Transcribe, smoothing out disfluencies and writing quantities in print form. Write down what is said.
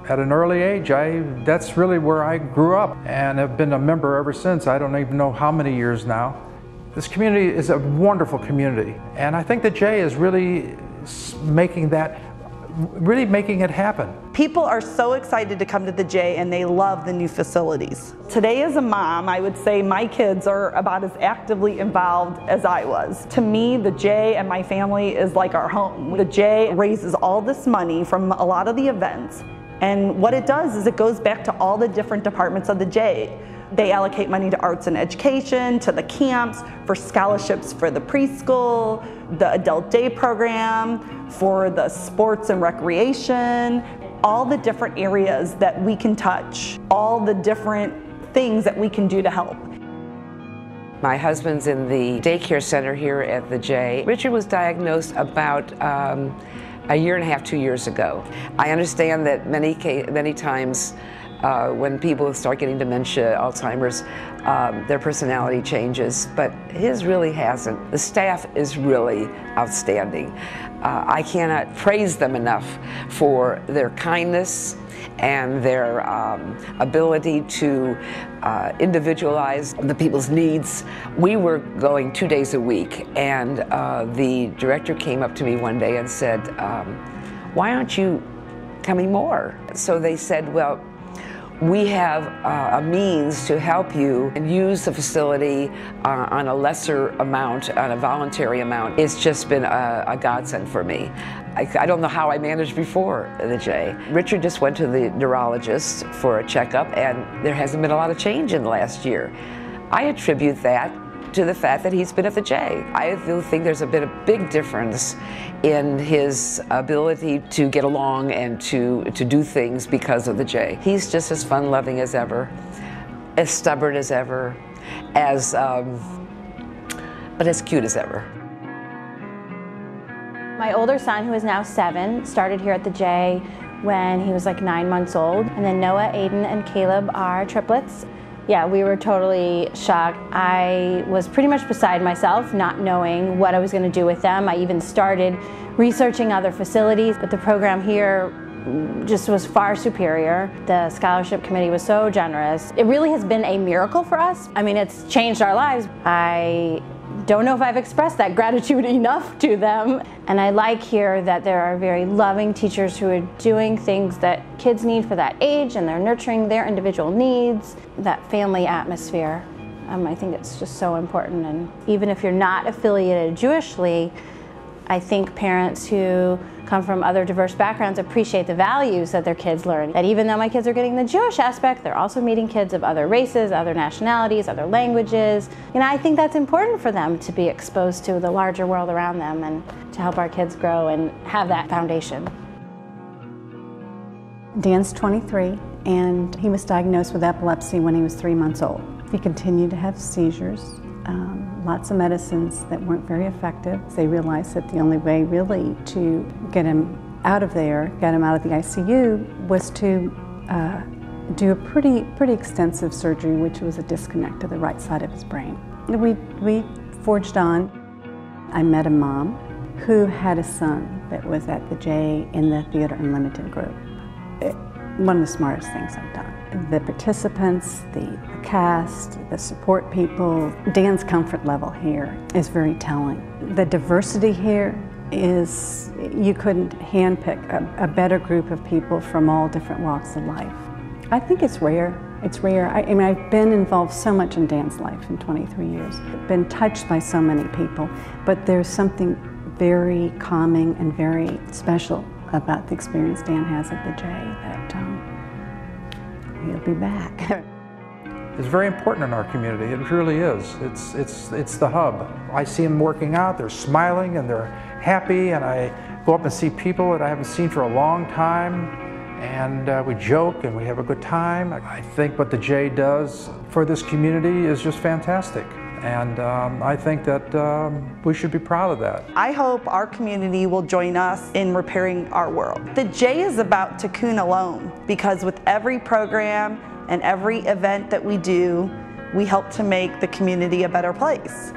At an early age, that's really where I grew up and have been a member ever since. I don't even know how many years now. This community is a wonderful community, and I think the J is really making it happen. People are so excited to come to the J, and they love the new facilities. Today as a mom, I would say my kids are about as actively involved as I was. To me, the J and my family is like our home. The J raises all this money from a lot of the events, and what it does is it goes back to all the different departments of the J. They allocate money to arts and education, to the camps, for scholarships for the preschool, the adult day program, for the sports and recreation, all the different areas that we can touch, all the different things that we can do to help. My husband's in the daycare center here at the J. Richard was diagnosed about a year and a half, 2 years ago. I understand that many times when people start getting dementia, Alzheimer's, their personality changes, but his really hasn't. The staff is really outstanding. I cannot praise them enough for their kindness and their ability to individualize the people's needs. We were going 2 days a week, and the director came up to me one day and said, why aren't you coming more? So they said, well, we have a means to help you and use the facility on a lesser amount, on a voluntary amount. It's just been a godsend for me. I don't know how I managed before the J. Richard just went to the neurologist for a checkup, and there hasn't been a lot of change in the last year. I attribute that to the fact that he's been at the J. I do think there's been a big difference in his ability to get along and to do things because of the J. He's just as fun-loving as ever, as stubborn as ever, but as cute as ever. My older son, who is now 7, started here at the J when he was like 9 months old. And then Noah, Aiden, and Caleb are triplets. Yeah, we were totally shocked. I was pretty much beside myself, not knowing what I was going to do with them. I even started researching other facilities, but the program here just was far superior. The scholarship committee was so generous. It really has been a miracle for us. I mean, it's changed our lives. I don't know if I've expressed that gratitude enough to them. And I like here that there are very loving teachers who are doing things that kids need for that age, and they're nurturing their individual needs, that family atmosphere. I think it's just so important. And even if you're not affiliated Jewishly, I think parents who come from other diverse backgrounds appreciate the values that their kids learn. That even though my kids are getting the Jewish aspect, they're also meeting kids of other races, other nationalities, other languages. You know, I think that's important for them to be exposed to the larger world around them and to help our kids grow and have that foundation. Dan's 23, and he was diagnosed with epilepsy when he was 3 months old. He continued to have seizures. Lots of medicines that weren't very effective. They realized that the only way really to get him out of there, get him out of the ICU, was to do a pretty extensive surgery, which was a disconnect to the right side of his brain. We forged on. I met a mom who had a son that was at the J in the Theater Unlimited group. One of the smartest things I've done. The participants, the cast, the support people, Dan's comfort level here is very telling. The diversity here is, you couldn't handpick a better group of people from all different walks of life. I think it's rare. It's rare. I mean, I've been involved so much in Dan's life in 23 years. I've been touched by so many people, but there's something very calming and very special about the experience Dan has at the J, that he'll be back. It's very important in our community. It really is. It's the hub. I see them working out, they're smiling and they're happy, and I go up and see people that I haven't seen for a long time, and we joke and we have a good time. I think what the J does for this community is just fantastic. And I think that we should be proud of that. I hope our community will join us in repairing our world. The J is about Tikkun Olam, because with every program and every event that we do, we help to make the community a better place.